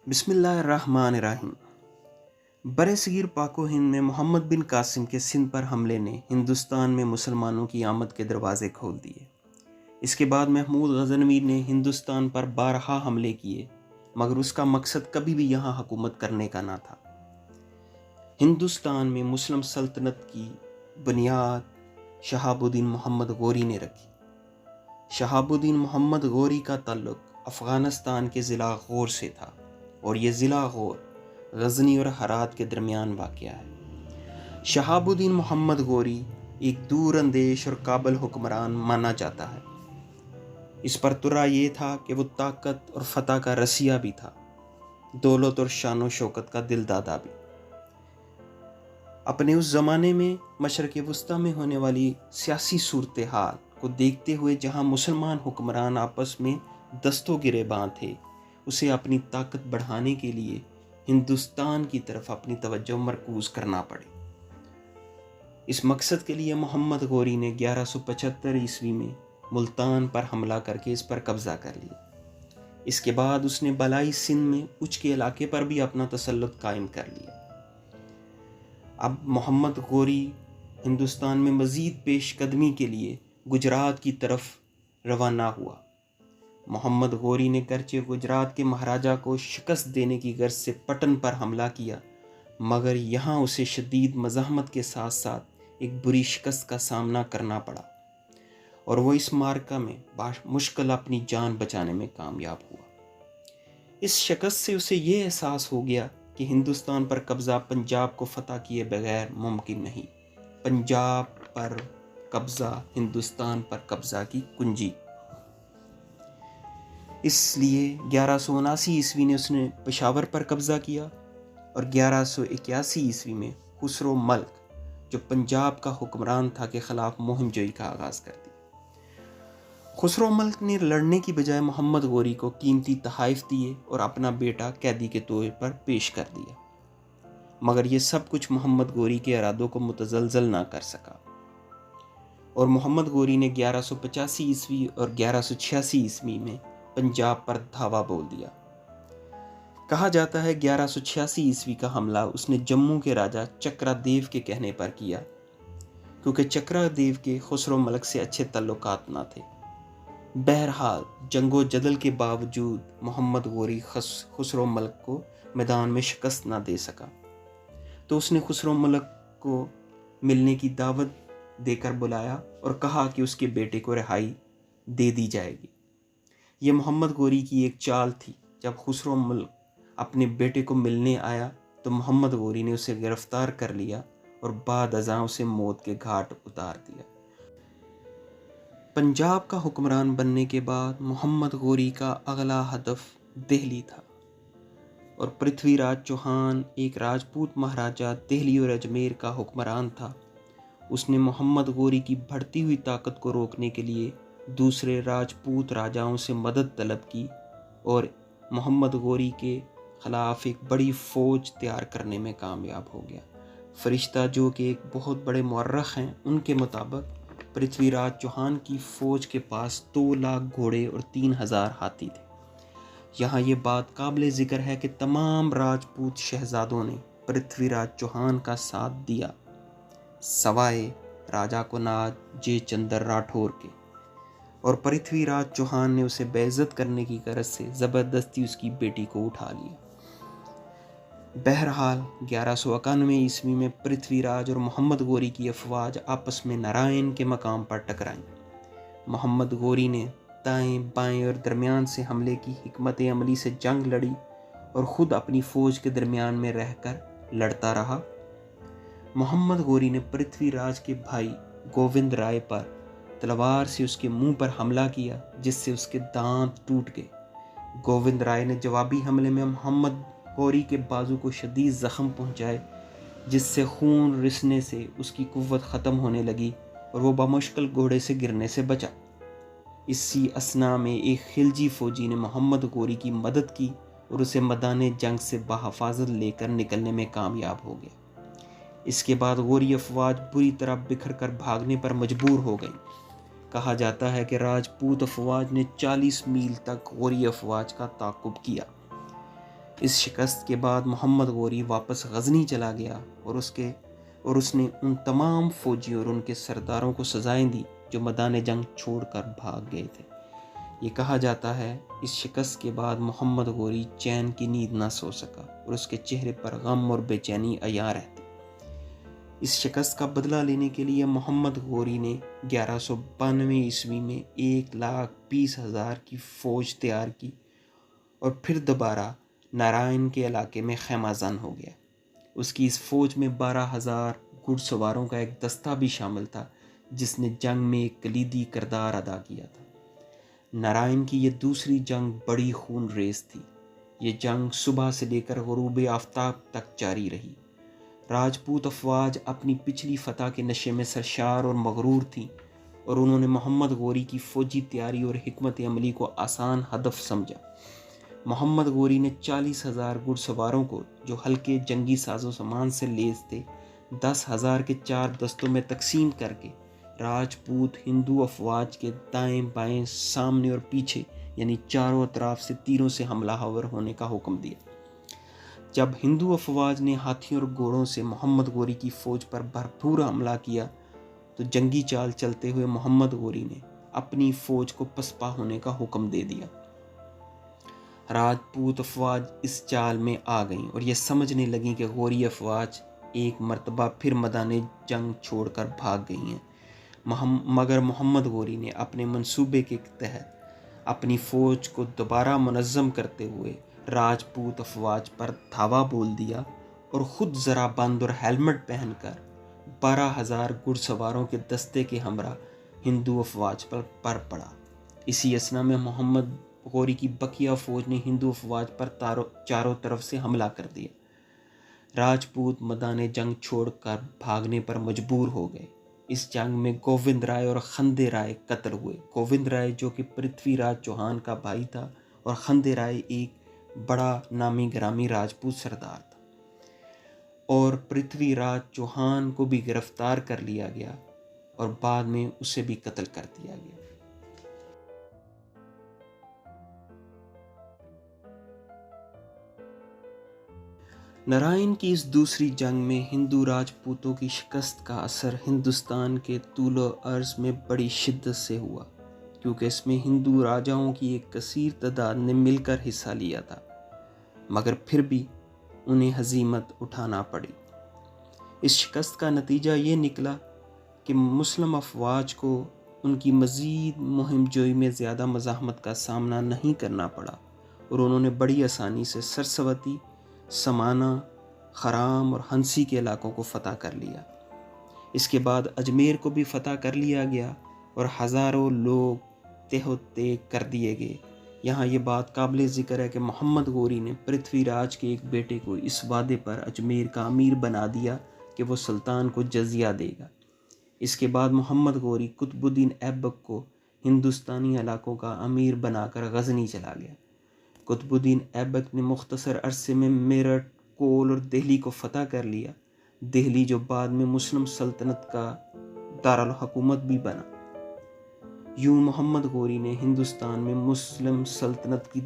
بسم اللہ الرحمن الرحیم۔ برصغیر پاک و ہند میں محمد بن قاسم کے سندھ پر حملے نے ہندوستان میں مسلمانوں کی آمد کے دروازے کھول دیے۔ اس کے بعد محمود غزنوی نے ہندوستان پر بارہا حملے کیے، مگر اس کا مقصد کبھی بھی یہاں حکومت کرنے کا نہ تھا۔ ہندوستان میں مسلم سلطنت کی بنیاد شہاب الدین محمد غوری نے رکھی۔ شہاب الدین محمد غوری کا تعلق افغانستان کے ضلع غور سے تھا، اور یہ ضلع غور غزنی اور ہرات کے درمیان واقع ہے۔ شہاب الدین محمد غوری ایک دور اندیش اور قابل حکمران مانا جاتا ہے۔ اس پر ترا یہ تھا کہ وہ طاقت اور فتح کا رسیا بھی تھا، دولت اور شان و شوکت کا دل دادا بھی۔ اپنے اس زمانے میں مشرق وسطیٰ میں ہونے والی سیاسی صورتحال کو دیکھتے ہوئے جہاں مسلمان حکمران آپس میں دست و گریباں تھے، اسے اپنی طاقت بڑھانے کے لیے ہندوستان کی طرف اپنی توجہ مرکوز کرنا پڑی۔ اس مقصد کے لیے محمد غوری نے 1175 عیسوی میں ملتان پر حملہ کر کے اس پر قبضہ کر لیا۔ اس کے بعد اس نے بالائی سندھ میں اچ کے علاقے پر بھی اپنا تسلط قائم کر لیا۔ اب محمد غوری ہندوستان میں مزید پیش قدمی کے لیے گجرات کی طرف روانہ ہوا۔ محمد غوری نے گرچہ گجرات کے مہاراجا کو شکست دینے کی غرض سے پٹن پر حملہ کیا، مگر یہاں اسے شدید مزاحمت کے ساتھ ساتھ ایک بری شکست کا سامنا کرنا پڑا، اور وہ اس معرکہ میں مشکل اپنی جان بچانے میں کامیاب ہوا۔ اس شکست سے اسے یہ احساس ہو گیا کہ ہندوستان پر قبضہ پنجاب کو فتح کیے بغیر ممکن نہیں۔ پنجاب پر قبضہ ہندوستان پر قبضہ کی کنجی۔ اس لیے 1179 عیسوی نے اس نے پشاور پر قبضہ کیا، اور 1181 عیسوی میں خسرو ملک جو پنجاب کا حکمران تھا کے خلاف مہم جوئی کا آغاز کر دیا۔ خسرو ملک نے لڑنے کی بجائے محمد غوری کو قیمتی تحائف دیے اور اپنا بیٹا قیدی کے طور پر پیش کر دیا، مگر یہ سب کچھ محمد غوری کے ارادوں کو متزلزل نہ کر سکا، اور محمد غوری نے 1185 عیسوی اور 1186 عیسوی میں پنجاب پر دھاوا بول دیا۔ کہا جاتا ہے 1186 عیسوی کا حملہ اس نے جموں کے راجا چکرا دیو کے کہنے پر کیا، کیونکہ چکرا دیو کے خسرو ملک سے اچھے تعلقات نہ تھے۔ بہرحال جنگ و جدل کے باوجود محمد غوری خسرو ملک کو میدان میں شکست نہ دے سکا، تو اس نے خسرو ملک کو ملنے کی دعوت دے کر بلایا اور کہا کہ اس کے بیٹے کو رہائی دے دی جائے گی۔ یہ محمد غوری کی ایک چال تھی۔ جب خسرو ملک اپنے بیٹے کو ملنے آیا تو محمد غوری نے اسے گرفتار کر لیا اور بعد ازاں اسے موت کے گھاٹ اتار دیا۔ پنجاب کا حکمران بننے کے بعد محمد غوری کا اگلا ہدف دہلی تھا، اور پرتھوی راج چوہان ایک راجپوت مہاراجا دہلی اور اجمیر کا حکمران تھا۔ اس نے محمد غوری کی بڑھتی ہوئی طاقت کو روکنے کے لیے دوسرے راجپوت راجاؤں سے مدد طلب کی، اور محمد غوری کے خلاف ایک بڑی فوج تیار کرنے میں کامیاب ہو گیا۔ فرشتہ جو کہ ایک بہت بڑے مورخ ہیں، ان کے مطابق پرتھوی راج چوہان کی فوج کے پاس 2 لاکھ گھوڑے اور 3000 ہاتھی تھے۔ یہاں یہ بات قابل ذکر ہے کہ تمام راجپوت شہزادوں نے پرتھوی راج چوہان کا ساتھ دیا، سوائے راجا کناج جے چندر راٹھور کے، اور پرتھوی راج چوہان نے اسے بے عزت کرنے کی غرض سے زبردستی اس کی بیٹی کو اٹھا لیا۔ بہرحال 1191 عیسوی میں پرتھوی راج اور محمد غوری کی افواج آپس میں نارائن کے مقام پر ٹکرائیں۔ محمد غوری نے دائیں بائیں اور درمیان سے حملے کی حکمت عملی سے جنگ لڑی، اور خود اپنی فوج کے درمیان میں رہ کر لڑتا رہا۔ محمد غوری نے پرتھوی راج کے بھائی گووند رائے پر تلوار سے اس کے منہ پر حملہ کیا، جس سے اس کے دانت ٹوٹ گئے۔ گووند رائے نے جوابی حملے میں محمد غوری کے بازو کو شدید زخم پہنچائے، جس سے خون رسنے سے اس کی قوت ختم ہونے لگی اور وہ بمشکل گھوڑے سے گرنے سے بچا۔ اسی اثناء میں ایک خلجی فوجی نے محمد غوری کی مدد کی اور اسے میدان جنگ سے بحفاظت لے کر نکلنے میں کامیاب ہو گیا۔ اس کے بعد غوری افواج بری طرح بکھر کر بھاگنے پر مجبور ہو گئی۔ کہا جاتا ہے کہ راجپوت افواج نے 40 میل تک غوری افواج کا تعاقب کیا۔ اس شکست کے بعد محمد غوری واپس غزنی چلا گیا اور اس نے ان تمام فوجیوں اور ان کے سرداروں کو سزائیں دی جو میدان جنگ چھوڑ کر بھاگ گئے تھے۔ یہ کہا جاتا ہے اس شکست کے بعد محمد غوری چین کی نیند نہ سو سکا اور اس کے چہرے پر غم اور بے چینی عیاں رہتی۔ اس شکست کا بدلہ لینے کے لیے محمد غوری نے 1192 عیسوی میں 1,20,000 کی فوج تیار کی اور پھر دوبارہ نارائن کے علاقے میں خیمہ زن ہو گیا۔ اس کی اس فوج میں 12,000 گھڑ سواروں کا ایک دستہ بھی شامل تھا جس نے جنگ میں ایک کلیدی کردار ادا کیا تھا۔ نارائن کی یہ دوسری جنگ بڑی خون ریز تھی۔ یہ جنگ صبح سے لے کر غروب آفتاب تک جاری رہی۔ راجپوت افواج اپنی پچھلی فتح کے نشے میں سرشار اور مغرور تھیں اور انہوں نے محمد غوری کی فوجی تیاری اور حکمت عملی کو آسان ہدف سمجھا۔ محمد غوری نے 40,000 گھڑ سواروں کو جو ہلکے جنگی ساز و سامان سے لیس تھے 10,000 کے 4 دستوں میں تقسیم کر کے راجپوت ہندو افواج کے دائیں بائیں سامنے اور پیچھے یعنی چاروں اطراف سے تیروں سے حملہ آور ہونے کا حکم دیا۔ جب ہندو افواج نے ہاتھیوں اور گھوڑوں سے محمد غوری کی فوج پر بھرپور حملہ کیا تو جنگی چال چلتے ہوئے محمد غوری نے اپنی فوج کو پسپا ہونے کا حکم دے دیا۔ راجپوت افواج اس چال میں آ گئیں اور یہ سمجھنے لگیں کہ غوری افواج ایک مرتبہ پھر میدان جنگ چھوڑ کر بھاگ گئی ہیں، مگر محمد غوری نے اپنے منصوبے کے تحت اپنی فوج کو دوبارہ منظم کرتے ہوئے راجپوت افواج پر دھاوا بول دیا اور خود ذرا بند اور ہیلمٹ پہن کر 12,000 گھڑ سواروں کے دستے کے ہمراہ ہندو افواج پر پڑا۔ اسی اثنا میں محمد غوری کی بقیہ فوج نے ہندو افواج پر چاروں طرف سے حملہ کر دیا۔ راجپوت میدان جنگ چھوڑ کر بھاگنے پر مجبور ہو گئے۔ اس جنگ میں گووند رائے اور کھندے رائے قتل ہوئے۔ گووند رائے جو کہ پرتھوی راج چوہان کا بھائی تھا اور کھندے رائے ایک بڑا نامی گرامی راجپوت سردار تھا، اور پرتھوی راج چوہان کو بھی گرفتار کر لیا گیا اور بعد میں اسے بھی قتل کر دیا گیا۔ نارائن کی اس دوسری جنگ میں ہندو راجپوتوں کی شکست کا اثر ہندوستان کے طول و عرض میں بڑی شدت سے ہوا، کیونکہ اس میں ہندو راجاؤں کی ایک کثیر تعداد نے مل کر حصہ لیا تھا، مگر پھر بھی انہیں ہزیمت اٹھانا پڑی۔ اس شکست کا نتیجہ یہ نکلا کہ مسلم افواج کو ان کی مزید مہم جوئی میں زیادہ مزاحمت کا سامنا نہیں کرنا پڑا اور انہوں نے بڑی آسانی سے سرسوتی، سمانا، خرام اور ہنسی کے علاقوں کو فتح کر لیا۔ اس کے بعد اجمیر کو بھی فتح کر لیا گیا اور ہزاروں لوگ تہ و تیگ کر دیے گئے۔ یہاں یہ بات قابل ذکر ہے کہ محمد غوری نے پرتھوی راج کے ایک بیٹے کو اس وعدے پر اجمیر کا امیر بنا دیا کہ وہ سلطان کو جزیہ دے گا۔ اس کے بعد محمد غوری قطب الدین ایبک کو ہندوستانی علاقوں کا امیر بنا کر غزنی چلا گیا۔ قطب الدین ایبک نے مختصر عرصے میں میرٹھ، کول اور دہلی کو فتح کر لیا، دہلی جو بعد میں مسلم سلطنت کا دارالحکومت بھی بنا۔ یوں محمد غوری نے ہندوستان میں مسلم سلطنت کی